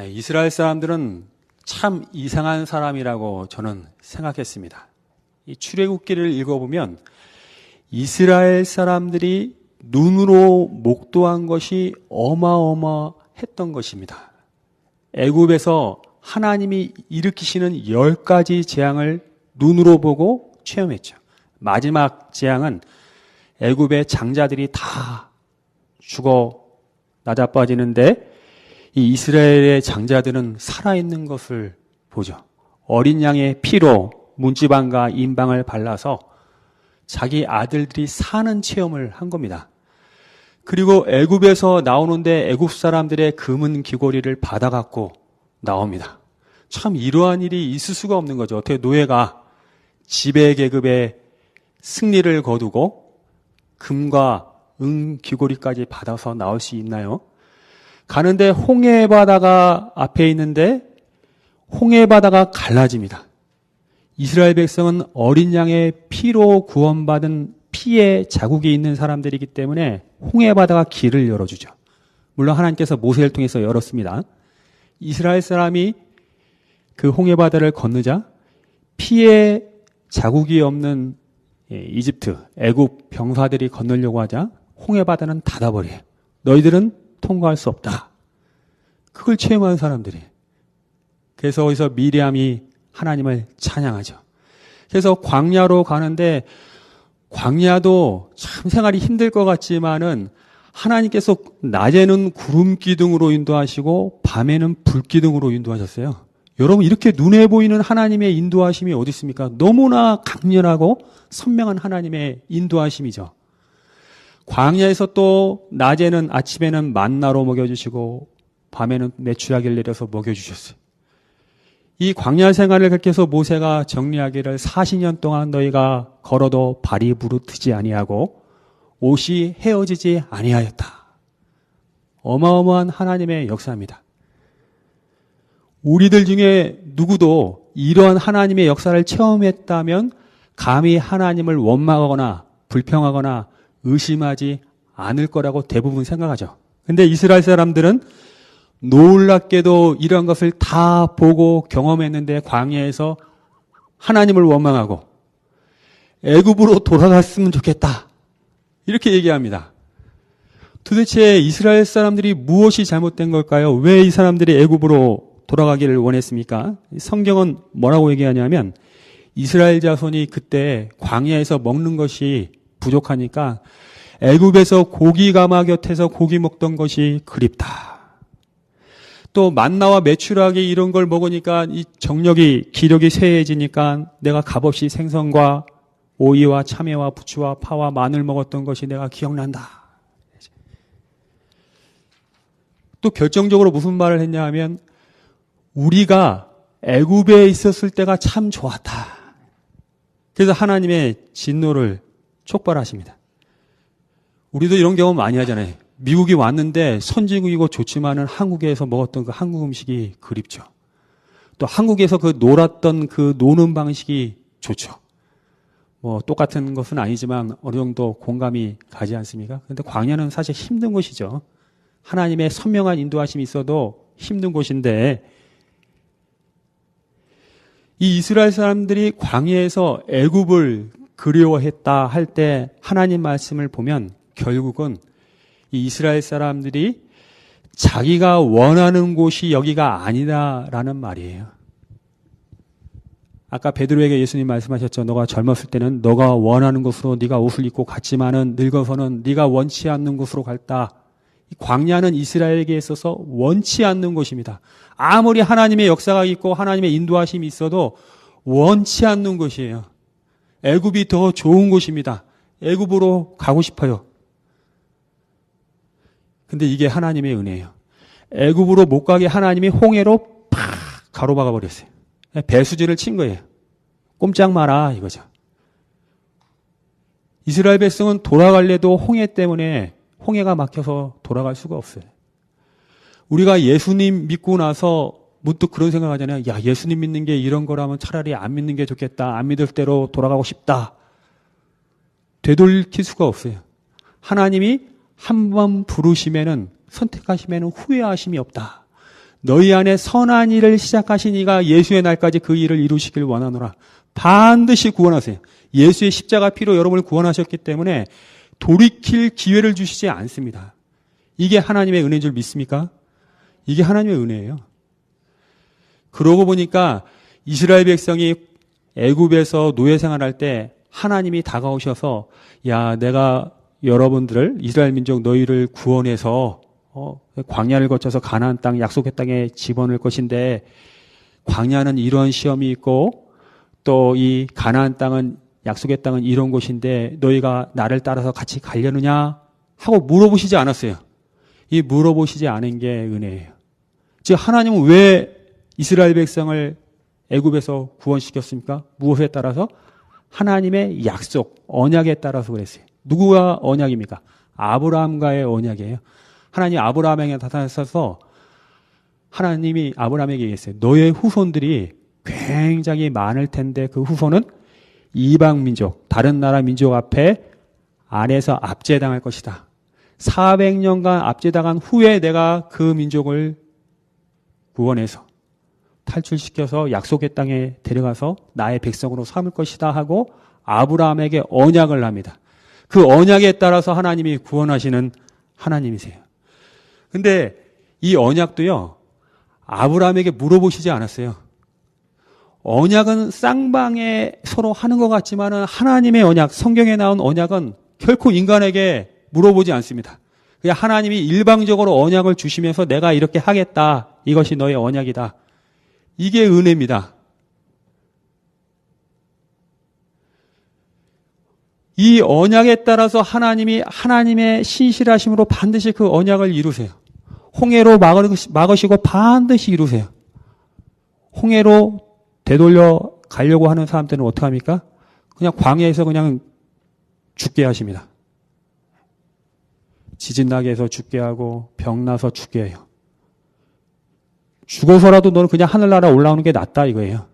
이스라엘 사람들은 참 이상한 사람이라고 저는 생각했습니다. 이 출애굽기를 읽어보면 이스라엘 사람들이 눈으로 목도한 것이 어마어마했던 것입니다. 애굽에서 하나님이 일으키시는 10가지 재앙을 눈으로 보고 체험했죠. 마지막 재앙은 애굽의 장자들이 다 죽어 나자빠지는데 이 이스라엘의 장자들은 살아있는 것을 보죠. 어린 양의 피로 문지방과 인방을 발라서 자기 아들들이 사는 체험을 한 겁니다. 그리고 애굽에서 나오는데 애굽 사람들의 금은 귀고리를 받아갖고 나옵니다. 참 이러한 일이 있을 수가 없는 거죠. 어떻게 노예가 지배 계급의 승리를 거두고 금과 은 귀고리까지 받아서 나올 수 있나요? 가는데 홍해 바다가 앞에 있는데 홍해 바다가 갈라집니다. 이스라엘 백성은 어린 양의 피로 구원받은 피의 자국이 있는 사람들이기 때문에 홍해 바다가 길을 열어주죠. 물론 하나님께서 모세를 통해서 열었습니다. 이스라엘 사람이 그 홍해 바다를 건너자 피의 자국이 없는 이집트, 애굽 병사들이 건너려고 하자 홍해 바다는 닫아버려요. 너희들은 통과할 수 없다. 그걸 체험한 사람들이. 그래서 거기서 미리암이 하나님을 찬양하죠. 그래서 광야로 가는데 광야도 참 생활이 힘들 것 같지만은 하나님께서 낮에는 구름 기둥으로 인도하시고 밤에는 불 기둥으로 인도하셨어요. 여러분 이렇게 눈에 보이는 하나님의 인도하심이 어디 있습니까? 너무나 강렬하고 선명한 하나님의 인도하심이죠. 광야에서 또 낮에는 아침에는 만나로 먹여주시고 밤에는 메추라기를 내려서 먹여주셨어요. 이 광야 생활을 그렇게 해서 모세가 정리하기를 40년 동안 너희가 걸어도 발이 부르트지 아니하고 옷이 헤어지지 아니하였다. 어마어마한 하나님의 역사입니다. 우리들 중에 누구도 이러한 하나님의 역사를 체험했다면 감히 하나님을 원망하거나 불평하거나 의심하지 않을 거라고 대부분 생각하죠. 근데 이스라엘 사람들은 놀랍게도 이런 것을 다 보고 경험했는데 광야에서 하나님을 원망하고 애굽으로 돌아갔으면 좋겠다. 이렇게 얘기합니다. 도대체 이스라엘 사람들이 무엇이 잘못된 걸까요? 왜 이 사람들이 애굽으로 돌아가기를 원했습니까? 성경은 뭐라고 얘기하냐면 이스라엘 자손이 그때 광야에서 먹는 것이 부족하니까 애굽에서 고기 가마 곁에서 고기 먹던 것이 그립다. 또 만나와 메추라기 이런 걸 먹으니까 이 정력이 기력이 쇠해지니까 내가 값없이 생선과 오이와 참외와 부추와 파와 마늘 먹었던 것이 내가 기억난다. 또 결정적으로 무슨 말을 했냐 하면 우리가 애굽에 있었을 때가 참 좋았다. 그래서 하나님의 진노를 촉발하십니다. 우리도 이런 경험 많이 하잖아요. 미국이 왔는데 선진국이고 좋지만은 한국에서 먹었던 그 한국 음식이 그립죠. 또 한국에서 그 놀았던 그 노는 방식이 좋죠. 뭐 똑같은 것은 아니지만 어느 정도 공감이 가지 않습니까? 그런데 광야는 사실 힘든 곳이죠. 하나님의 선명한 인도하심이 있어도 힘든 곳인데 이 이스라엘 사람들이 광야에서 애굽을 그리워했다 할 때 하나님 말씀을 보면 결국은 이 이스라엘 사람들이 자기가 원하는 곳이 여기가 아니다라는 말이에요. 아까 베드로에게 예수님 말씀하셨죠. 너가 젊었을 때는 너가 원하는 곳으로 네가 옷을 입고 갔지만은 늙어서는 네가 원치 않는 곳으로 갔다. 이 광야는 이스라엘에게 있어서 원치 않는 곳입니다. 아무리 하나님의 역사가 있고 하나님의 인도하심이 있어도 원치 않는 곳이에요. 애굽이 더 좋은 곳입니다. 애굽으로 가고 싶어요. 근데 이게 하나님의 은혜예요. 애굽으로 못 가게 하나님이 홍해로 팍 가로막아 버렸어요. 배수지를 친 거예요. 꼼짝 마라 이거죠. 이스라엘 백성은 돌아갈래도 홍해 때문에 홍해가 막혀서 돌아갈 수가 없어요. 우리가 예수님 믿고 나서 문득 그런 생각하잖아요. 야, 예수님 믿는 게 이런 거라면 차라리 안 믿는 게 좋겠다. 안 믿을 대로 돌아가고 싶다. 되돌릴 수가 없어요. 하나님이 한 번 부르시면은 선택하시면은 후회하심이 없다. 너희 안에 선한 일을 시작하신 이가 예수의 날까지 그 일을 이루시길 원하노라. 반드시 구원하세요. 예수의 십자가 피로 여러분을 구원하셨기 때문에 돌이킬 기회를 주시지 않습니다. 이게 하나님의 은혜인 줄 믿습니까? 이게 하나님의 은혜예요. 그러고 보니까 이스라엘 백성이 애굽에서 노예 생활할 때 하나님이 다가오셔서 야, 내가 여러분들을 이스라엘 민족 너희를 구원해서 광야를 거쳐서 가나안 땅 약속의 땅에 집어넣을 것인데 광야는 이런 시험이 있고 또 이 가나안 땅은 약속의 땅은 이런 곳인데 너희가 나를 따라서 같이 가려느냐 하고 물어보시지 않았어요. 이 물어보시지 않은 게 은혜예요. 즉 하나님은 왜 이스라엘 백성을 애굽에서 구원시켰습니까? 무엇에 따라서? 하나님의 약속, 언약에 따라서 그랬어요. 누구와 언약입니까? 아브라함과의 언약이에요. 하나님 아브라함에게 나타나셔서 하나님이 아브라함에게 얘기했어요. 너의 후손들이 굉장히 많을 텐데 그 후손은 이방 민족, 다른 나라 민족 앞에 안에서 압제당할 것이다. 400년간 압제당한 후에 내가 그 민족을 구원해서 탈출시켜서 약속의 땅에 데려가서 나의 백성으로 삼을 것이다 하고 아브라함에게 언약을 합니다. 그 언약에 따라서 하나님이 구원하시는 하나님이세요. 근데 이 언약도요, 아브라함에게 물어보시지 않았어요. 언약은 쌍방에 서로 하는 것 같지만은 하나님의 언약, 성경에 나온 언약은 결코 인간에게 물어보지 않습니다. 그냥 하나님이 일방적으로 언약을 주시면서 내가 이렇게 하겠다. 이것이 너의 언약이다. 이게 은혜입니다. 이 언약에 따라서 하나님이 하나님의 신실하심으로 반드시 그 언약을 이루세요. 홍해로 막으시고 반드시 이루세요. 홍해로 되돌려 가려고 하는 사람들은 어떻게 합니까? 그냥 광야에서 그냥 죽게 하십니다. 지진 나게 해서 죽게 하고 병 나서 죽게 해요. 죽어서라도 너는 그냥 하늘나라 올라오는 게 낫다 이거예요.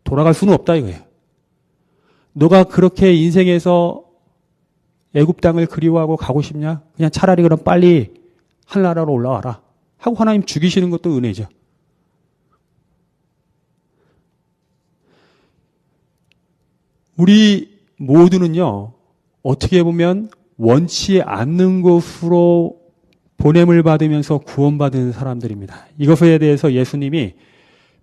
돌아갈 수는 없다 이거예요. 너가 그렇게 인생에서 애굽 땅을 그리워하고 가고 싶냐? 그냥 차라리 그럼 빨리 하늘나라로 올라와라 하고 하나님 죽이시는 것도 은혜죠. 우리 모두는요, 어떻게 보면 원치 않는 곳으로 보냄을 받으면서 구원받은 사람들입니다. 이것에 대해서 예수님이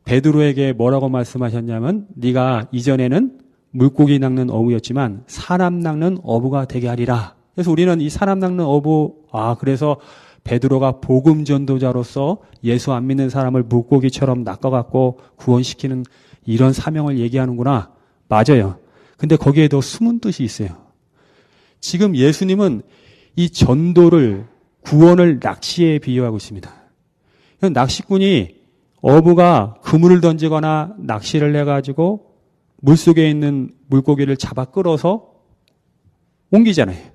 베드로에게 뭐라고 말씀하셨냐면 네가 이전에는 물고기 낚는 어부였지만 사람 낚는 어부가 되게 하리라. 그래서 우리는 이 사람 낚는 어부, 그래서 베드로가 복음 전도자로서 예수 안 믿는 사람을 물고기처럼 낚아갖고 구원시키는 이런 사명을 얘기하는구나. 맞아요. 근데 거기에 더 숨은 뜻이 있어요. 지금 예수님은 이 전도를, 구원을 낚시에 비유하고 있습니다. 낚시꾼이 어부가 그물을 던지거나 낚시를 해가지고 물속에 있는 물고기를 잡아 끌어서 옮기잖아요.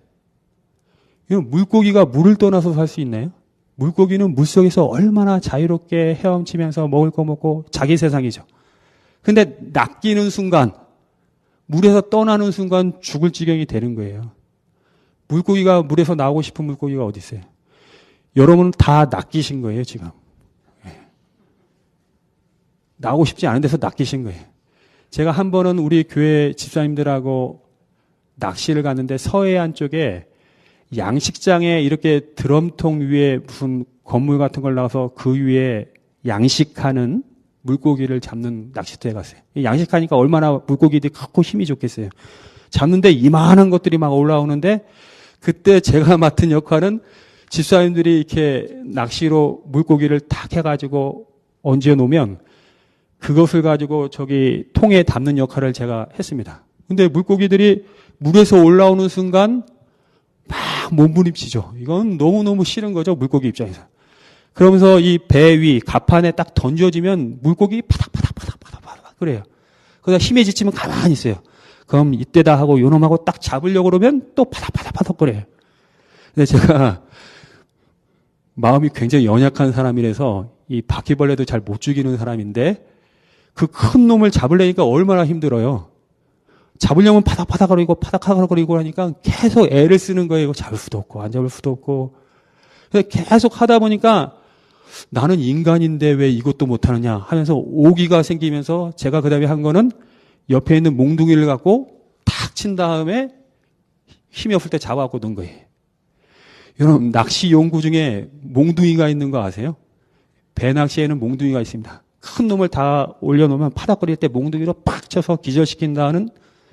물고기가 물을 떠나서 살 수 있나요? 물고기는 물속에서 얼마나 자유롭게 헤엄치면서 먹을 거 먹고 자기 세상이죠. 근데 낚이는 순간, 물에서 떠나는 순간 죽을 지경이 되는 거예요. 물고기가 물에서 나오고 싶은 물고기가 어디 있어요? 여러분은 다 낚이신 거예요, 지금. 나오고 싶지 않은 데서 낚이신 거예요. 제가 한 번은 우리 교회 집사님들하고 낚시를 갔는데 서해안 쪽에 양식장에 이렇게 드럼통 위에 무슨 건물 같은 걸 놔서 그 위에 양식하는 물고기를 잡는 낚시터에 갔어요. 양식하니까 얼마나 물고기들이 크고 힘이 좋겠어요. 잡는데 이만한 것들이 막 올라오는데 그때 제가 맡은 역할은 집사님들이 이렇게 낚시로 물고기를 탁 해가지고 얹어 놓으면 그것을 가지고 저기 통에 담는 역할을 제가 했습니다. 근데 물고기들이 물에서 올라오는 순간 막 몸부림치죠. 이건 너무너무 싫은 거죠, 물고기 입장에서. 그러면서 이 배 위, 갑판에 딱 던져지면 물고기 파닥파닥 그래요. 그러다 힘에 지치면 가만히 있어요. 그럼 이때다 하고 요놈하고 딱 잡으려고 그러면 또 파닥파닥 그래요. 근데 제가 마음이 굉장히 연약한 사람이라서 이 바퀴벌레도 잘 못 죽이는 사람인데 그 큰 놈을 잡으려니까 얼마나 힘들어요. 잡으려면 파닥파닥거리고 파닥파닥거리고 하니까 계속 애를 쓰는 거예요. 이거 잡을 수도 없고 안 잡을 수도 없고. 계속 하다 보니까 나는 인간인데 왜 이것도 못하느냐 하면서 오기가 생기면서 제가 그 다음에 한 거는 옆에 있는 몽둥이를 갖고 탁 친 다음에 힘이 없을 때 잡아갖고 놓은 거예요. 여러분, 낚시 용구 중에 몽둥이가 있는 거 아세요? 배낚시에는 몽둥이가 있습니다. 큰 놈을 다 올려놓으면 파닥거릴 때 몽둥이로 팍 쳐서 기절시킨다는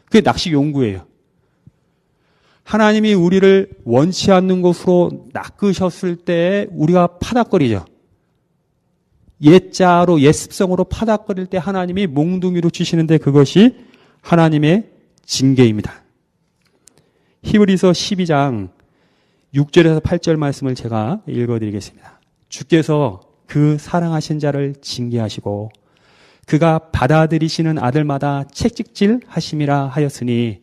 그게 낚시 용구예요. 하나님이 우리를 원치 않는 곳으로 낚으셨을 때 우리가 파닥거리죠. 옛자로, 옛습성으로 파닥거릴 때 하나님이 몽둥이로 주시는데 그것이 하나님의 징계입니다. 히브리서 12장 6절에서 8절 말씀을 제가 읽어드리겠습니다. 주께서 그 사랑하신 자를 징계하시고 그가 받아들이시는 아들마다 채찍질 하심이라 하였으니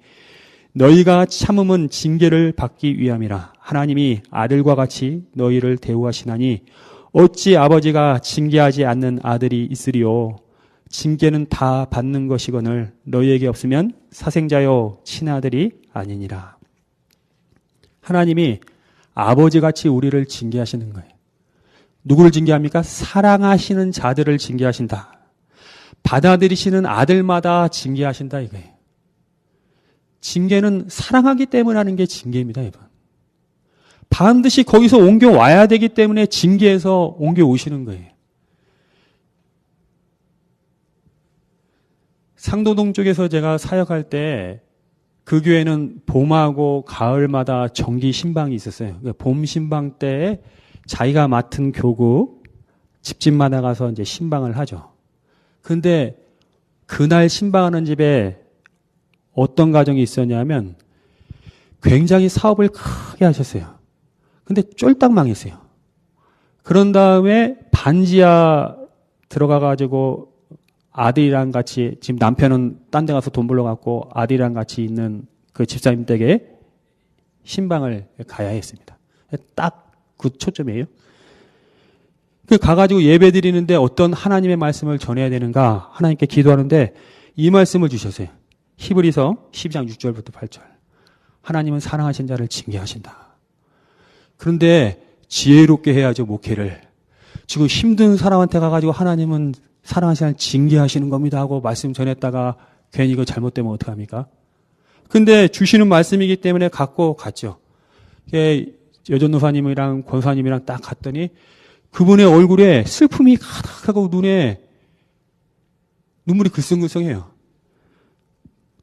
너희가 참음은 징계를 받기 위함이라. 하나님이 아들과 같이 너희를 대우하시나니 어찌 아버지가 징계하지 않는 아들이 있으리요. 징계는 다 받는 것이거늘 너희에게 없으면 사생자요 친아들이 아니니라. 하나님이 아버지같이 우리를 징계하시는 거예요. 누구를 징계합니까? 사랑하시는 자들을 징계하신다. 받아들이시는 아들마다 징계하신다 이거예요. 징계는 사랑하기 때문에 하는 게 징계입니다, 여러분. 반드시 거기서 옮겨와야 되기 때문에 징계해서 옮겨오시는 거예요. 상도동 쪽에서 제가 사역할 때 그 교회는 봄하고 가을마다 정기 신방이 있었어요. 봄 신방 때에 자기가 맡은 교구 집집마다 가서 이제 신방을 하죠. 근데 그날 신방하는 집에 어떤 가정이 있었냐면 굉장히 사업을 크게 하셨어요. 근데 쫄딱 망했어요. 그런 다음에 반지하 들어가가지고 아들이랑 같이, 지금 남편은 딴 데 가서 돈 벌러갖고 아들이랑 같이 있는 그 집사님 댁에 신방을 가야 했습니다. 딱 그 초점이에요. 그 가가지고 예배 드리는데 어떤 하나님의 말씀을 전해야 되는가 하나님께 기도하는데 이 말씀을 주셨어요. 히브리서 12장 6절부터 8절. 하나님은 사랑하신 자를 징계하신다. 그런데 지혜롭게 해야죠, 목회를. 지금 힘든 사람한테 가가지고 하나님은 사랑하시는 자를 징계하시는 겁니다 하고 말씀 전했다가 괜히 이거 잘못되면 어떡합니까? 근데 주시는 말씀이기 때문에 갖고 갔죠. 여전노사님이랑 권사님이랑 딱 갔더니 그분의 얼굴에 슬픔이 가득하고 눈에 눈물이 글썽글썽해요.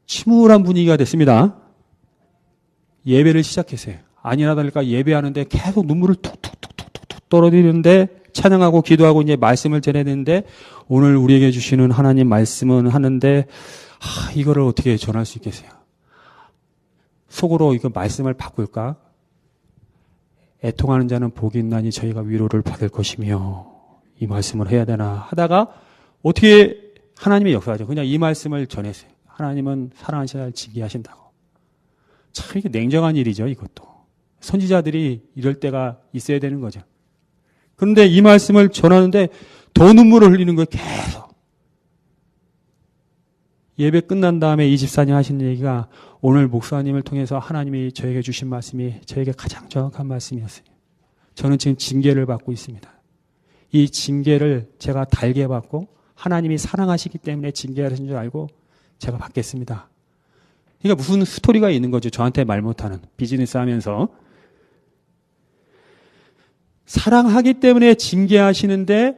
침울한 분위기가 됐습니다. 예배를 시작했어요. 아니나 다를까 예배하는데 계속 눈물을 툭툭툭툭툭 떨어지는데 찬양하고 기도하고 이제 말씀을 전해야 되는데 오늘 우리에게 주시는 하나님 말씀은 하는데 이거를 어떻게 전할 수 있겠어요? 속으로 이거 말씀을 바꿀까? 애통하는 자는 복이 있나니 저희가 위로를 받을 것이며 이 말씀을 해야 되나 하다가 어떻게 하나님의 역사죠. 그냥 이 말씀을 전했어요. 하나님은 사랑하시는 자를 징계하신다고. 참 이게 냉정한 일이죠, 이것도. 선지자들이 이럴 때가 있어야 되는 거죠. 그런데 이 말씀을 전하는데 더 눈물을 흘리는 거예요, 계속. 예배 끝난 다음에 이 집사님 하신 얘기가 오늘 목사님을 통해서 하나님이 저에게 주신 말씀이 저에게 가장 정확한 말씀이었어요. 저는 지금 징계를 받고 있습니다. 이 징계를 제가 달게 받고 하나님이 사랑하시기 때문에 징계하신 줄 알고 제가 받겠습니다. 그러니까 무슨 스토리가 있는 거죠. 저한테 말 못하는 비즈니스 하면서. 사랑하기 때문에 징계하시는데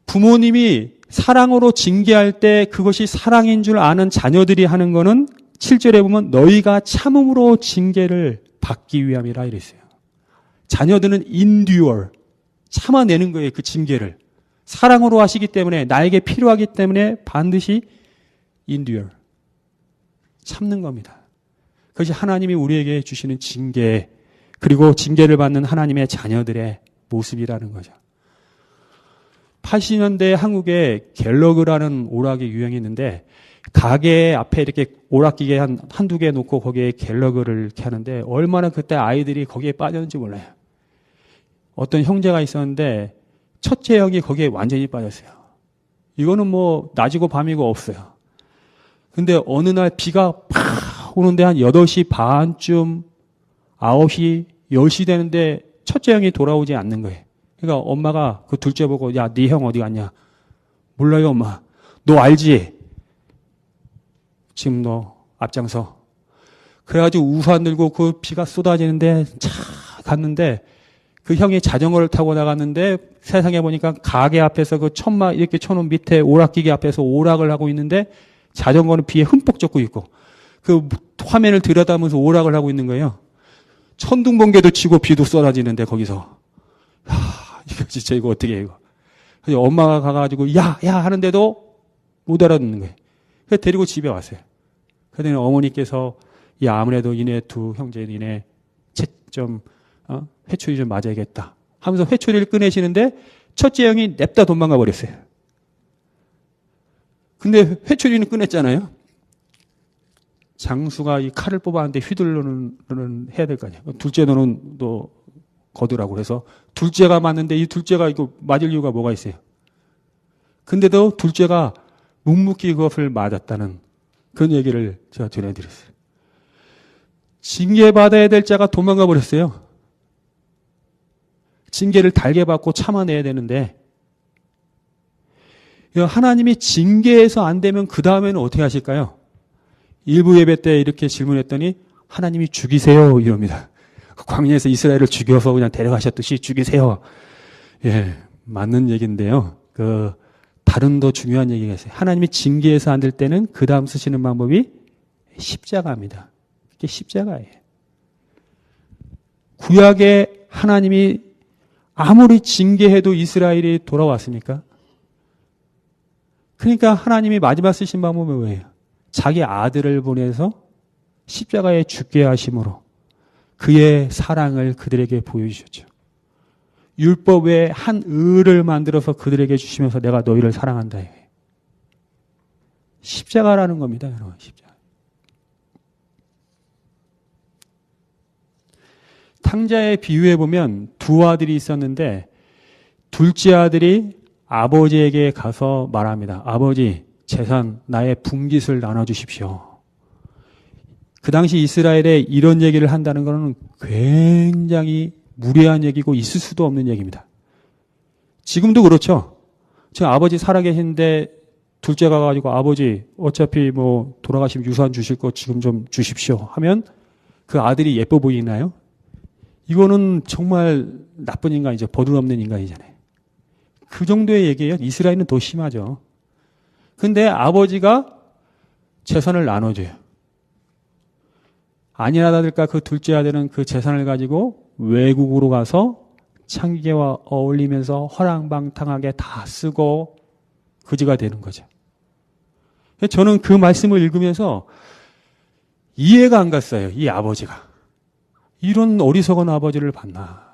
부모님이 사랑으로 징계할 때 그것이 사랑인 줄 아는 자녀들이 하는 거는 7절에 보면 너희가 참음으로 징계를 받기 위함이라 이랬어요. 자녀들은 endure, 참아내는 거예요. 그 징계를. 사랑으로 하시기 때문에 나에게 필요하기 때문에 반드시 endure, 참는 겁니다. 그것이 하나님이 우리에게 주시는 징계 그리고 징계를 받는 하나님의 자녀들의 모습이라는 거죠. 80년대 한국에 갤러그라는 오락이 유행했는데 가게 앞에 이렇게 오락기계 한두 개 놓고 거기에 갤러그를 이렇게 하는데 얼마나 그때 아이들이 거기에 빠졌는지 몰라요. 어떤 형제가 있었는데 첫째 형이 거기에 완전히 빠졌어요. 이거는 뭐 낮이고 밤이고 없어요. 근데 어느 날 비가 팍 오는데 한 8시 반쯤 9시 10시 되는데 첫째 형이 돌아오지 않는 거예요. 그러니까 엄마가 그 둘째 보고, 야, 네 형 어디 갔냐? 몰라요, 엄마. 너 알지? 지금 너 앞장서. 그래가지고 우산 들고 그 비가 쏟아지는데 차 갔는데 그 형이 자전거를 타고 나갔는데 세상에 보니까 가게 앞에서 그 천막 이렇게 쳐놓은 밑에 오락기계 앞에서 오락을 하고 있는데 자전거는 비에 흠뻑 젖고 있고 그 화면을 들여다보면서 오락을 하고 있는 거예요. 천둥번개도 치고 비도 쏟아지는데 거기서. 이거 진짜 이거 어떻게 해, 이거. 그래서 엄마가 가가지고 야 하는데도 못 알아듣는 거예요. 그래서 데리고 집에 왔어요. 그랬더니 어머니께서 야, 아무래도 이네 두 형제 니네 회초리 좀 맞아야겠다 하면서 회초리를 꺼내시는데 첫째 형이 냅다 도망가 버렸어요. 근데 회초리는 꺼냈잖아요. 장수가 이 칼을 뽑았는데 휘둘러는 해야 될 거 아니야. 둘째 너는 너 거두라고 그래서 둘째가 맞는데 이 둘째가 이거 맞을 이유가 뭐가 있어요. 근데도 둘째가 묵묵히 그것을 맞았다는 그런 얘기를 제가 전해드렸어요. 징계받아야 될 자가 도망가 버렸어요. 징계를 달게 받고 참아내야 되는데 하나님이 징계해서 안 되면 그 다음에는 어떻게 하실까요? 일부 예배 때 이렇게 질문했더니 하나님이 죽이세요 이럽니다. 광야에서 이스라엘을 죽여서 그냥 데려가셨듯이 죽이세요. 예, 맞는 얘기인데요. 다른 더 중요한 얘기가 있어요. 하나님이 징계해서 안 될 때는 그 다음 쓰시는 방법이 십자가입니다. 그게 십자가예요. 구약에 하나님이 아무리 징계해도 이스라엘이 돌아왔습니까? 그러니까 하나님이 마지막 쓰신 방법은 뭐예요? 자기 아들을 보내서 십자가에 죽게 하심으로 그의 사랑을 그들에게 보여주셨죠. 율법 외에 한 의를 만들어서 그들에게 주시면서 내가 너희를 사랑한다. 십자가라는 겁니다, 여러분. 십자가. 탕자의 비유에 보면 두 아들이 있었는데 둘째 아들이 아버지에게 가서 말합니다. 아버지, 재산 나의 분깃을 나눠주십시오. 그 당시 이스라엘에 이런 얘기를 한다는 것은 굉장히 무례한 얘기고 있을 수도 없는 얘기입니다. 지금도 그렇죠. 지금 아버지 살아계신데 둘째가 가지고 아버지 어차피 뭐 돌아가시면 유산 주실 거 지금 좀 주십시오 하면 그 아들이 예뻐 보이나요? 이거는 정말 나쁜 인간이죠. 버릇없는 인간이잖아요. 그 정도의 얘기예요. 이스라엘은 더 심하죠. 근데 아버지가 재산을 나눠줘요. 아니나 다를까 그 둘째 아들은 그 재산을 가지고 외국으로 가서 창기와 어울리면서 허랑방탕하게 다 쓰고 거지가 되는 거죠. 저는 그 말씀을 읽으면서 이해가 안 갔어요. 이 아버지가. 이런 어리석은 아버지를 봤나.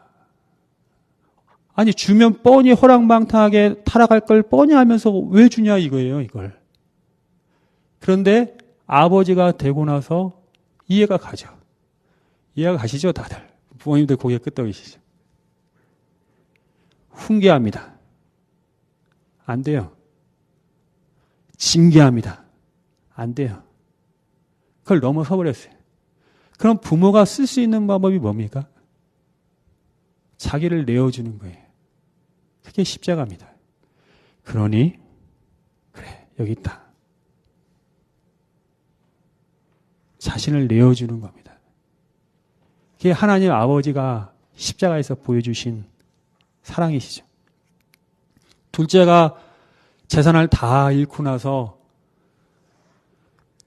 아니 주면 뻔히 허랑방탕하게 타락할 걸 뻔히 하면서 왜 주냐 이거예요. 이걸. 그런데 아버지가 되고 나서 이해가 가죠. 이해가 가시죠 다들. 부모님들 고개 끄덕이시죠. 훈계합니다. 안 돼요. 징계합니다. 안 돼요. 그걸 넘어서 버렸어요. 그럼 부모가 쓸 수 있는 방법이 뭡니까? 자기를 내어주는 거예요. 그게 십자가입니다. 그러니 그래 여기 있다. 자신을 내어주는 겁니다. 그게 하나님 아버지가 십자가에서 보여주신 사랑이시죠. 둘째가 재산을 다 잃고 나서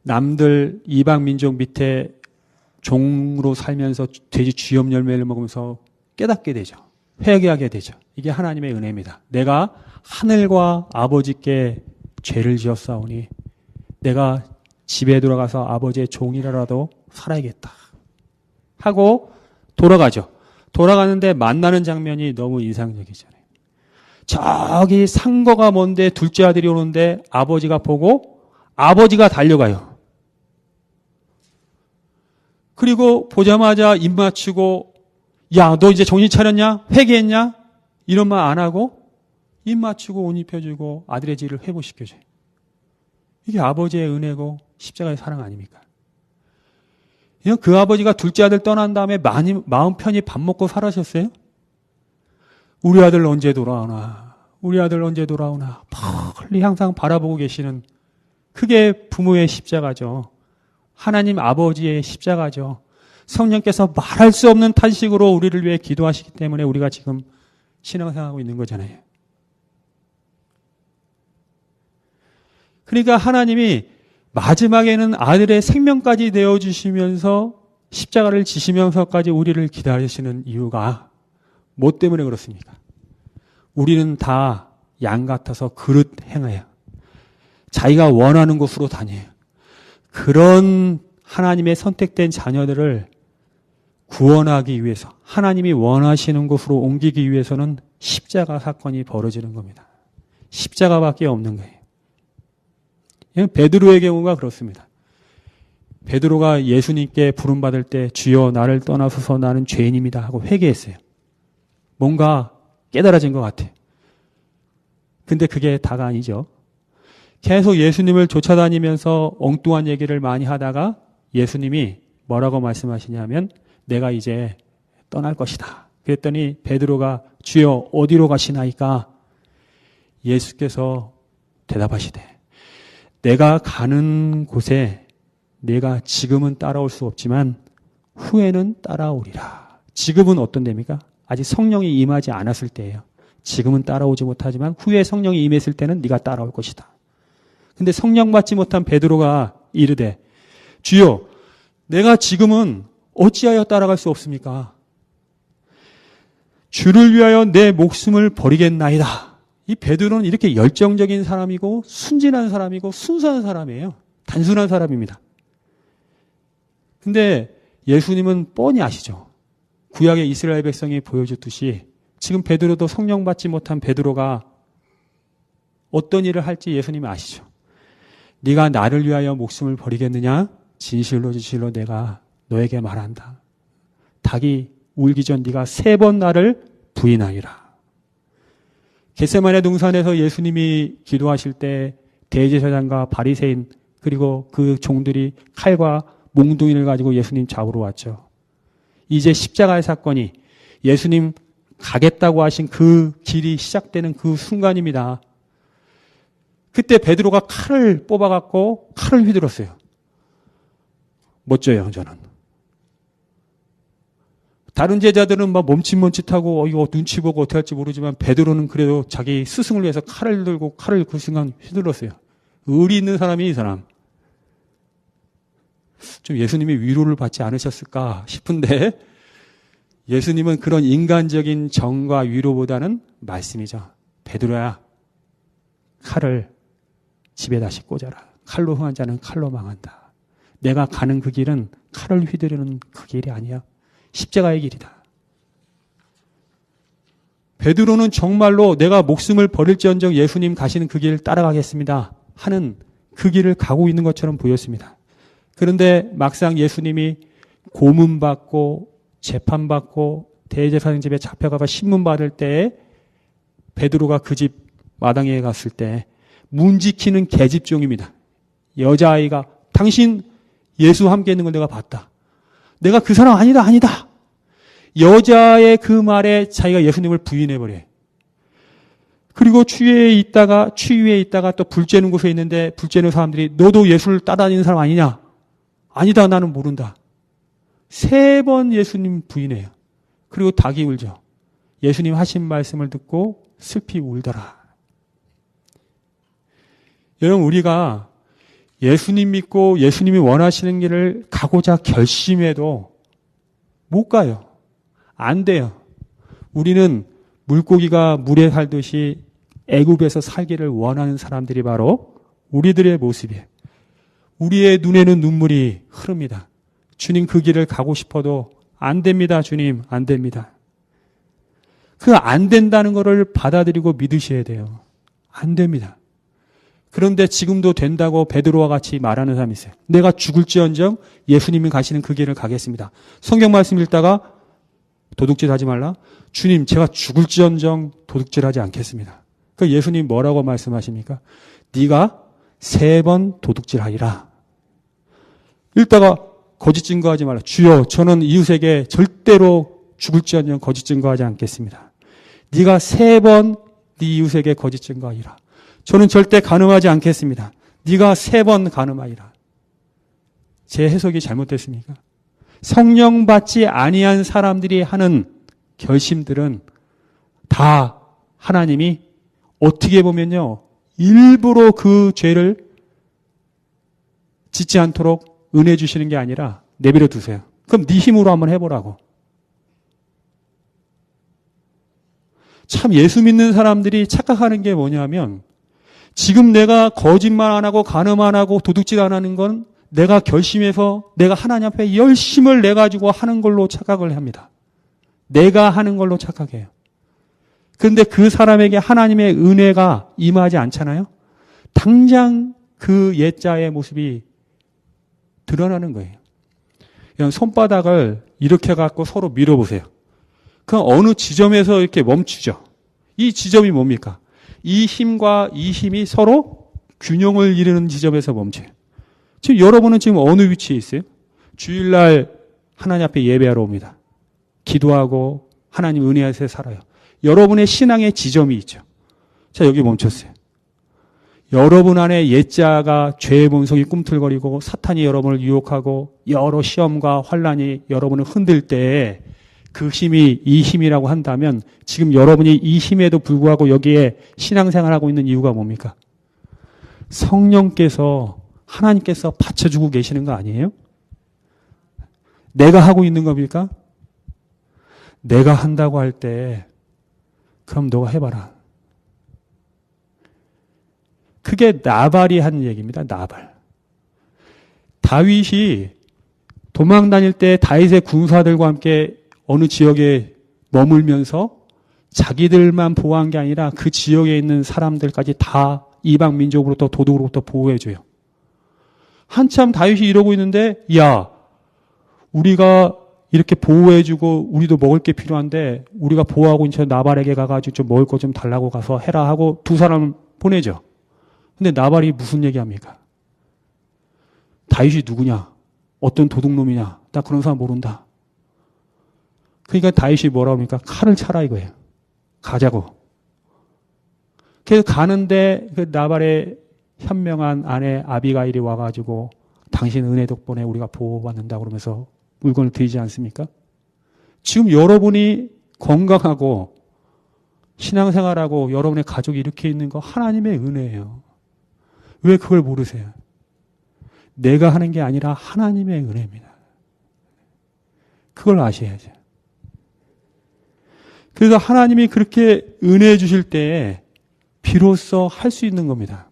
남들 이방 민족 밑에 종으로 살면서 돼지 쥐염 열매를 먹으면서 깨닫게 되죠. 회개하게 되죠. 이게 하나님의 은혜입니다. 내가 하늘과 아버지께 죄를 지었사오니 내가 집에 돌아가서 아버지의 종이라도 살아야겠다 하고 돌아가죠. 돌아가는데 만나는 장면이 너무 인상적이잖아요. 저기 상거가 먼데 둘째 아들이 오는데 아버지가 보고 아버지가 달려가요. 그리고 보자마자 입 맞추고 야, 너 이제 정신 차렸냐? 회개했냐? 이런 말 안 하고 입 맞추고 옷 입혀주고 아들의 질을 회복시켜줘요. 이게 아버지의 은혜고 십자가의 사랑 아닙니까? 그 아버지가 둘째 아들 떠난 다음에 마음 편히 밥 먹고 살아셨어요? 우리 아들 언제 돌아오나? 우리 아들 언제 돌아오나? 멀리 항상 바라보고 계시는 그게 부모의 십자가죠. 하나님 아버지의 십자가죠. 성령께서 말할 수 없는 탄식으로 우리를 위해 기도하시기 때문에 우리가 지금 신앙생활하고 있는 거잖아요. 그러니까 하나님이 마지막에는 아들의 생명까지 내어주시면서 십자가를 지시면서까지 우리를 기다리시는 이유가 뭐 때문에 그렇습니까? 우리는 다 양 같아서 그릇 행해요. 자기가 원하는 곳으로 다녀요. 그런 하나님의 선택된 자녀들을 구원하기 위해서, 하나님이 원하시는 곳으로 옮기기 위해서는 십자가 사건이 벌어지는 겁니다. 십자가밖에 없는 거예요. 베드로의 경우가 그렇습니다. 베드로가 예수님께 부름받을 때 주여 나를 떠나소서 나는 죄인입니다 하고 회개했어요. 뭔가 깨달아진 것 같아요. 근데 그게 다가 아니죠. 계속 예수님을 쫓아다니면서 엉뚱한 얘기를 많이 하다가 예수님이 뭐라고 말씀하시냐면 내가 이제 떠날 것이다. 그랬더니 베드로가 주여 어디로 가시나이까? 예수께서 대답하시되 내가 가는 곳에 내가 지금은 따라올 수 없지만 후에는 따라오리라. 지금은 어떤 때입니까? 아직 성령이 임하지 않았을 때예요. 지금은 따라오지 못하지만 후에 성령이 임했을 때는 네가 따라올 것이다. 근데 성령 받지 못한 베드로가 이르되 주여 내가 지금은 어찌하여 따라갈 수 없습니까? 주를 위하여 내 목숨을 버리겠나이다. 이 베드로는 이렇게 열정적인 사람이고 순진한 사람이고 순수한 사람이에요. 단순한 사람입니다. 근데 예수님은 뻔히 아시죠. 구약의 이스라엘 백성이 보여줬듯이 지금 베드로도 성령 받지 못한 베드로가 어떤 일을 할지 예수님이 아시죠. 네가 나를 위하여 목숨을 버리겠느냐? 진실로 진실로 내가 너에게 말한다. 닭이 울기 전 네가 3번 나를 부인하리라. 겟세마네 동산에서 예수님이 기도하실 때 대제사장과 바리새인 그리고 그 종들이 칼과 몽둥이를 가지고 예수님 잡으러 왔죠. 이제 십자가의 사건이 예수님 가겠다고 하신 그 길이 시작되는 그 순간입니다. 그때 베드로가 칼을 뽑아갖고 칼을 휘둘렀어요. 멋져요, 저는. 다른 제자들은 막 멈칫멈칫하고 이거 눈치 보고 어떻게 할지 모르지만 베드로는 그래도 자기 스승을 위해서 칼을 들고 칼을 그 순간 휘둘렀어요. 의리 있는 사람이 이 사람. 좀 예수님이 위로를 받지 않으셨을까 싶은데 예수님은 그런 인간적인 정과 위로보다는 말씀이죠. 베드로야, 칼을 집에다 꽂아라. 칼로 흥한 자는 칼로 망한다. 내가 가는 그 길은 칼을 휘두르는 그 길이 아니야. 십자가의 길이다. 베드로는 정말로 내가 목숨을 버릴지언정 예수님 가시는 그 길을 따라가겠습니다 하는 그 길을 가고 있는 것처럼 보였습니다. 그런데 막상 예수님이 고문받고 재판받고 대제사장 집에 잡혀가서 신문받을 때에 베드로가 그 집 마당에 갔을 때 문 지키는 계집종입니다. 여자아이가 당신 예수와 함께 있는 걸 내가 봤다. 내가 그 사람 아니다. 여자의 그 말에 자기가 예수님을 부인해버려요. 그리고 추위에 있다가 또 불 쬐는 곳에 있는데 불 쬐는 사람들이 너도 예수를 따라다니는 사람 아니냐? 아니다, 나는 모른다. 3번 예수님 부인해요. 그리고 닭이 울죠. 예수님 하신 말씀을 듣고 슬피 울더라. 여러분, 우리가 예수님 믿고 예수님이 원하시는 길을 가고자 결심해도 못 가요. 안 돼요. 우리는 물고기가 물에 살듯이 애굽에서 살기를 원하는 사람들이 바로 우리들의 모습이에요. 우리의 눈에는 눈물이 흐릅니다. 주님 그 길을 가고 싶어도 안 됩니다. 주님 안 됩니다. 그 안 된다는 것을 받아들이고 믿으셔야 돼요. 안 됩니다. 그런데 지금도 된다고 베드로와 같이 말하는 사람이 있어요. 내가 죽을지언정 예수님이 가시는 그 길을 가겠습니다. 성경 말씀 읽다가 도둑질하지 말라. 주님 제가 죽을지언정 도둑질하지 않겠습니다. 그 예수님 뭐라고 말씀하십니까? 네가 3번 도둑질하리라. 읽다가 거짓 증거하지 말라. 주여 저는 이웃에게 절대로 죽을지언정 거짓 증거하지 않겠습니다. 네가 3번 네 이웃에게 거짓 증거하리라. 저는 절대 간음하지 않겠습니다. 네가 3번 간음하리라. 제 해석이 잘못됐습니까? 성령 받지 아니한 사람들이 하는 결심들은 다 하나님이 어떻게 보면요, 일부러 그 죄를 짓지 않도록 은혜 주시는 게 아니라 내버려 두세요. 그럼 네 힘으로 한번 해보라고. 참 예수 믿는 사람들이 착각하는 게 뭐냐면, 지금 내가 거짓말 안 하고 간음 안 하고 도둑질 안 하는 건 내가 결심해서 내가 하나님 앞에 열심을 내가지고 하는 걸로 착각을 합니다. 내가 하는 걸로 착각해요. 그런데 그 사람에게 하나님의 은혜가 임하지 않잖아요. 당장 그 옛자의 모습이 드러나는 거예요. 그냥 손바닥을 이렇게 갖고 서로 밀어보세요. 그럼 어느 지점에서 이렇게 멈추죠. 이 지점이 뭡니까? 이 힘과 이 힘이 서로 균형을 이루는 지점에서 멈춰요. 지금 여러분은 지금 어느 위치에 있어요? 주일날 하나님 앞에 예배하러 옵니다. 기도하고 하나님 은혜에서 살아요. 여러분의 신앙의 지점이 있죠. 자, 여기 멈췄어요. 여러분 안에 옛자가 죄의 본성이 꿈틀거리고 사탄이 여러분을 유혹하고 여러 시험과 환란이 여러분을 흔들 때 그 힘이 이 힘이라고 한다면 지금 여러분이 이 힘에도 불구하고 여기에 신앙생활하고 있는 이유가 뭡니까? 성령께서 하나님께서 받쳐주고 계시는 거 아니에요? 내가 하고 있는 겁니까? 내가 한다고 할 때 그럼 너가 해봐라. 그게 나발이 한 얘기입니다. 나발. 다윗이 도망 다닐 때 다윗의 군사들과 함께 어느 지역에 머물면서 자기들만 보호한 게 아니라 그 지역에 있는 사람들까지 다 이방 민족으로부터 도둑으로부터 보호해줘요. 한참 다윗이 이러고 있는데, 야, 우리가 이렇게 보호해주고 우리도 먹을 게 필요한데 우리가 보호하고 있는 나발에게 가가지고 좀 먹을 거 좀 달라고 가서 해라 하고 두 사람을 보내죠. 근데 나발이 무슨 얘기합니까? 다윗이 누구냐? 어떤 도둑놈이냐? 나 그런 사람 모른다. 그러니까 다윗이 뭐라고 합니까? 칼을 차라 이거예요. 가자고. 그래서 가는데 그 나발의 현명한 아내 아비가일이 와가지고 당신 은혜 덕분에 우리가 보호받는다 그러면서 물건을 드리지 않습니까? 지금 여러분이 건강하고 신앙생활하고 여러분의 가족이 이렇게 있는 거 하나님의 은혜예요. 왜 그걸 모르세요? 내가 하는 게 아니라 하나님의 은혜입니다. 그걸 아셔야죠. 그래서 하나님이 그렇게 은혜해 주실 때에 비로소 할 수 있는 겁니다.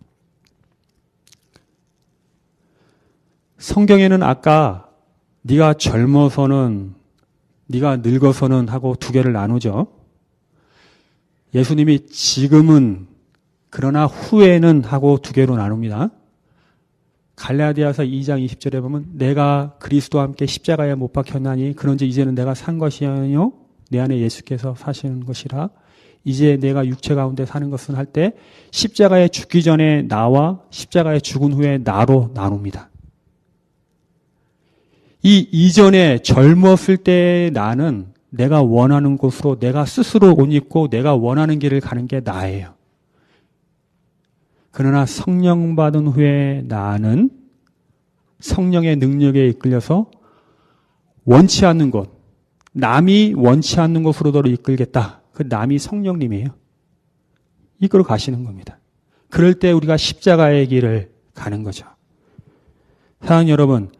성경에는 아까 네가 젊어서는, 네가 늙어서는 하고 두 개를 나누죠. 예수님이 지금은 그러나 후에는 하고 두 개로 나눕니다. 갈라디아서 2장 20절에 보면 내가 그리스도와 함께 십자가에 못 박혔나니 그런즉 이제는 내가 산 것이 아니요 내 안에 예수께서 사시는 것이라. 이제 내가 육체 가운데 사는 것은 할 때 십자가에 죽기 전에 나와 십자가에 죽은 후에 나로 나눕니다. 이 이전에 젊었을 때의 나는 내가 원하는 곳으로 내가 스스로 옷 입고 내가 원하는 길을 가는 게 나예요. 그러나 성령 받은 후에 나는 성령의 능력에 이끌려서 원치 않는 곳, 남이 원치 않는 곳으로 너를 이끌겠다. 그 남이 성령님이에요. 이끌어 가시는 겁니다. 그럴 때 우리가 십자가의 길을 가는 거죠. 사랑하는 여러분,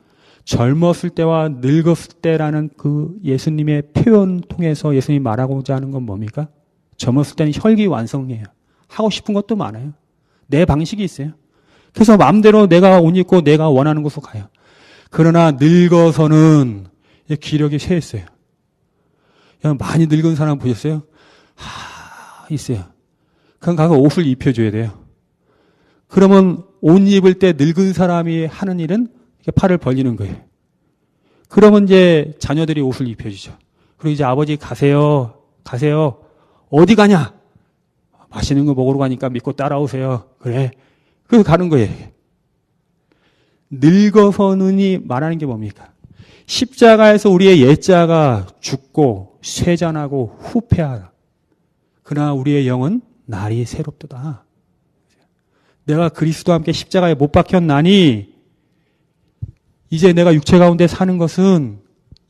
젊었을 때와 늙었을 때라는 그 예수님의 표현 통해서 예수님이 말하고자 하는 건 뭡니까? 젊었을 때는 혈기완성이에요. 하고 싶은 것도 많아요. 내 방식이 있어요. 그래서 마음대로 내가 옷 입고 내가 원하는 곳으로 가요. 그러나 늙어서는 기력이 쇠했어요. 많이 늙은 사람 보셨어요? 있어요. 그럼 가서 옷을 입혀줘야 돼요. 그러면 옷 입을 때 늙은 사람이 하는 일은 팔을 벌리는 거예요. 그러면 이제 자녀들이 옷을 입혀주죠. 그리고 이제 아버지 가세요. 어디 가냐? 맛있는 거 먹으러 가니까 믿고 따라오세요. 그래. 그래서 가는 거예요. 늙어서는이 말하는 게 뭡니까? 십자가에서 우리의 옛자가 죽고 쇠잔하고 후패하다. 그러나 우리의 영은 날이 새롭도다. 내가 그리스도와 함께 십자가에 못 박혔나니 이제 내가 육체 가운데 사는 것은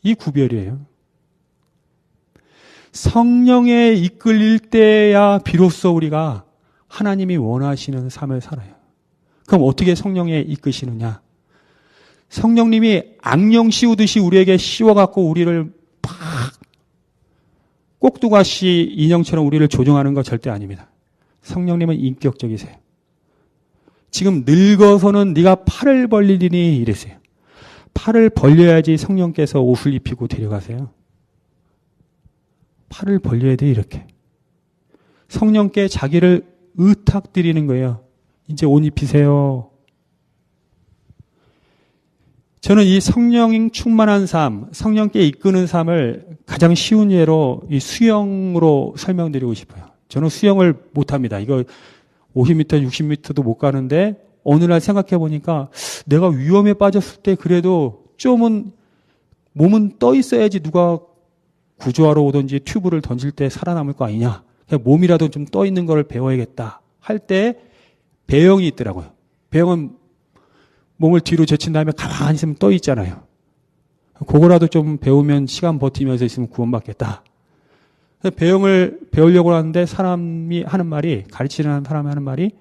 이 구별이에요. 성령에 이끌릴 때야 비로소 우리가 하나님이 원하시는 삶을 살아요. 그럼 어떻게 성령에 이끄시느냐? 성령님이 악령 씌우듯이 우리에게 씌워갖고 우리를 팍 꼭두가시 인형처럼 우리를 조종하는 거 절대 아닙니다. 성령님은 인격적이세요. 지금 늙어서는 네가 팔을 벌리리니 이랬어요. 팔을 벌려야지 성령께서 옷을 입히고 데려가세요. 팔을 벌려야 돼 이렇게. 성령께 자기를 의탁드리는 거예요. 이제 옷 입히세요. 저는 이 성령 충만한 삶, 성령께 이끄는 삶을 가장 쉬운 예로 이 수영으로 설명드리고 싶어요. 저는 수영을 못합니다. 이거 50m, 60m도 못 가는데 어느 날 생각해 보니까 내가 위험에 빠졌을 때 그래도 좀은 몸은 떠 있어야지 누가 구조하러 오든지 튜브를 던질 때 살아남을 거 아니냐. 그냥 몸이라도 좀 떠 있는 걸 배워야겠다 할 때 배영이 있더라고요. 배영은 몸을 뒤로 제친 다음에 가만히 있으면 떠 있잖아요. 그거라도 좀 배우면 시간 버티면서 있으면 구원받겠다. 배영을 배우려고 하는데 사람이 하는 말이, 가르치는 사람이 하는 말이,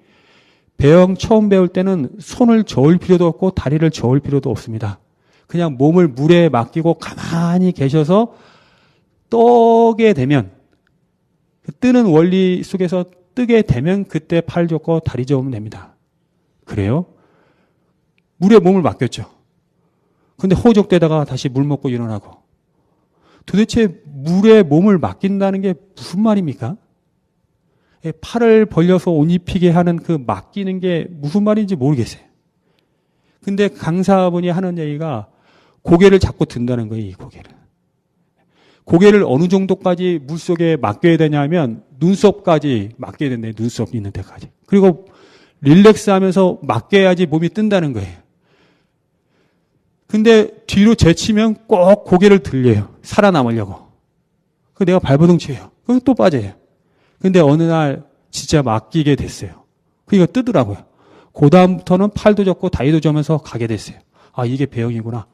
배영 처음 배울 때는 손을 저을 필요도 없고 다리를 저을 필요도 없습니다. 그냥 몸을 물에 맡기고 가만히 계셔서 떠게 되면, 뜨는 원리 속에서 뜨게 되면 그때 팔 접고 다리 접으면 됩니다. 그래요? 물에 몸을 맡겼죠. 근데 호적되다가 다시 물 먹고 일어나고. 도대체 물에 몸을 맡긴다는 게 무슨 말입니까? 팔을 벌려서 옷 입히게 하는 그 맡기는 게 무슨 말인지 모르겠어요. 근데 강사분이 하는 얘기가 고개를 자꾸 든다는 거예요, 이 고개를. 고개를 어느 정도까지 물속에 맡겨야 되냐면 눈썹까지 맡겨야 된대요, 눈썹 있는 데까지. 그리고 릴렉스 하면서 맡겨야지 몸이 뜬다는 거예요. 근데 뒤로 제치면 꼭 고개를 들려요. 살아남으려고. 그 내가 발버둥 쳐요. 그럼 또 빠져요. 근데 어느 날 진짜 맡기게 됐어요. 그러니까 뜨더라고요. 그 다음부터는 팔도 접고 다리도 접으면서 가게 됐어요. 아, 이게 배영이구나.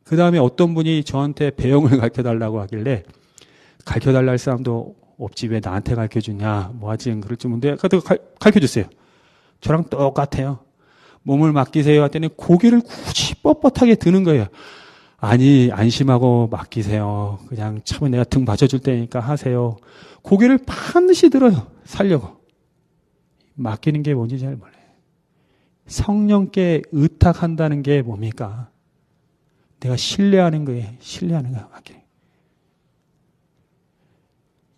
그 다음에 어떤 분이 저한테 배영을 가르쳐달라고 하길래 가르쳐달라 할 사람도 없지 왜 나한테 가르쳐주냐 뭐 하지 그럴 줄 모르는데 가르쳐줬어요. 저랑 똑같아요. 몸을 맡기세요 했더니 고개를 굳이 뻣뻣하게 드는 거예요. 아니 안심하고 맡기세요. 그냥 참 내가 등 받쳐줄 테니까 하세요. 고개를 반드시 들어요. 살려고. 맡기는 게 뭔지 잘 몰라요. 성령께 의탁한다는 게 뭡니까? 내가 신뢰하는 거예요. 신뢰하는 거야.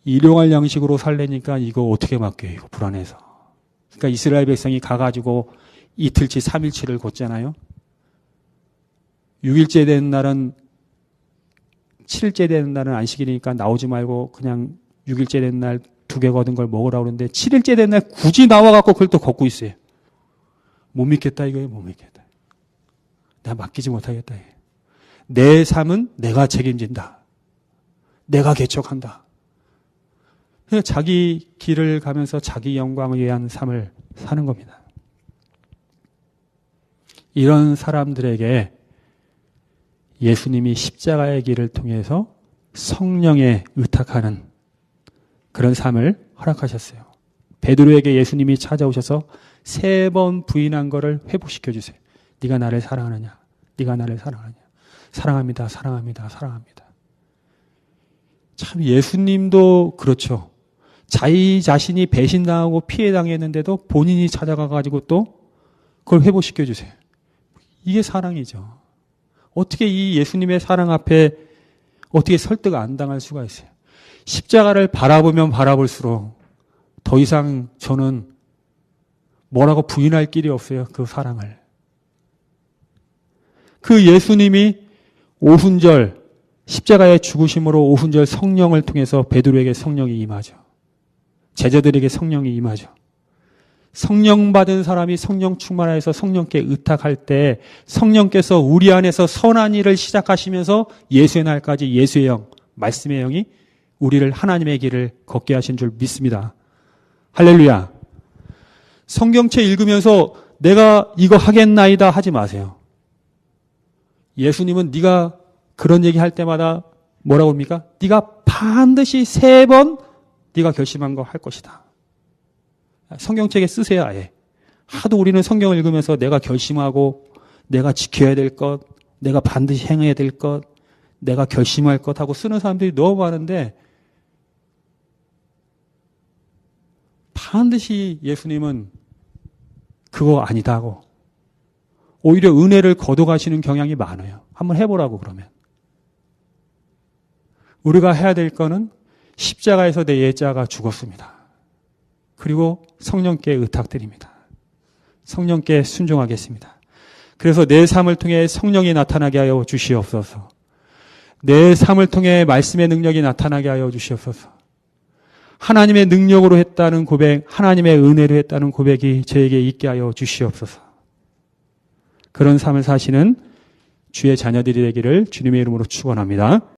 일용할 양식으로 살래니까 이거 어떻게 맡겨요? 이거 불안해서. 그러니까 이스라엘 백성이 가가지고 이틀치 3일치를 걷잖아요. 6일째 되는 날은 7일째 되는 날은 안식일이니까 나오지 말고 그냥 6일째 되는 날 2개 거둔 걸 먹으라고 그러는데 7일째 되는 날 굳이 나와갖고 그걸 또 걷고 있어요. 못 믿겠다 이거예요. 못 믿겠다. 내가 맡기지 못하겠다. 내 삶은 내가 책임진다. 내가 개척한다. 그냥 자기 길을 가면서 자기 영광을 위한 삶을 사는 겁니다. 이런 사람들에게 예수님이 십자가의 길을 통해서 성령에 의탁하는 그런 삶을 허락하셨어요. 베드로에게 예수님이 찾아오셔서 3번 부인한 거를 회복시켜 주세요. 네가 나를 사랑하느냐? 네가 나를 사랑하느냐? 사랑합니다. 사랑합니다. 사랑합니다. 참 예수님도 그렇죠. 자기 자신이 배신당하고 피해당했는데도 본인이 찾아가가지고 또 그걸 회복시켜 주세요. 이게 사랑이죠. 어떻게 이 예수님의 사랑 앞에 어떻게 설득 안 당할 수가 있어요. 십자가를 바라보면 바라볼수록 더 이상 저는 뭐라고 부인할 길이 없어요. 그 사랑을. 그 예수님이 오순절 십자가의 죽으심으로 오순절 성령을 통해서 베드로에게 성령이 임하죠. 제자들에게 성령이 임하죠. 성령 받은 사람이 성령 충만해서 성령께 의탁할 때 성령께서 우리 안에서 선한 일을 시작하시면서 예수의 날까지 예수의 영, 말씀의 영이 우리를 하나님의 길을 걷게 하신 줄 믿습니다. 할렐루야. 성경책 읽으면서 내가 이거 하겠나이다 하지 마세요. 예수님은 네가 그런 얘기 할 때마다 뭐라고 합니까? 네가 반드시 3번 네가 결심한 거 할 것이다. 성경책에 쓰세요, 아예. 하도 우리는 성경을 읽으면서 내가 결심하고 내가 지켜야 될 것, 내가 반드시 행해야 될 것, 내가 결심할 것 하고 쓰는 사람들이 너무 많은데 반드시 예수님은 그거 아니다 하고 오히려 은혜를 거둬가시는 경향이 많아요. 한번 해보라고 그러면. 우리가 해야 될 거는 십자가에서 내 예자가 죽었습니다. 그리고 성령께 의탁드립니다. 성령께 순종하겠습니다. 그래서 내 삶을 통해 성령이 나타나게 하여 주시옵소서. 내 삶을 통해 말씀의 능력이 나타나게 하여 주시옵소서. 하나님의 능력으로 했다는 고백, 하나님의 은혜로 했다는 고백이 저에게 있게 하여 주시옵소서. 그런 삶을 사시는 주의 자녀들이 되기를 주님의 이름으로 축원합니다.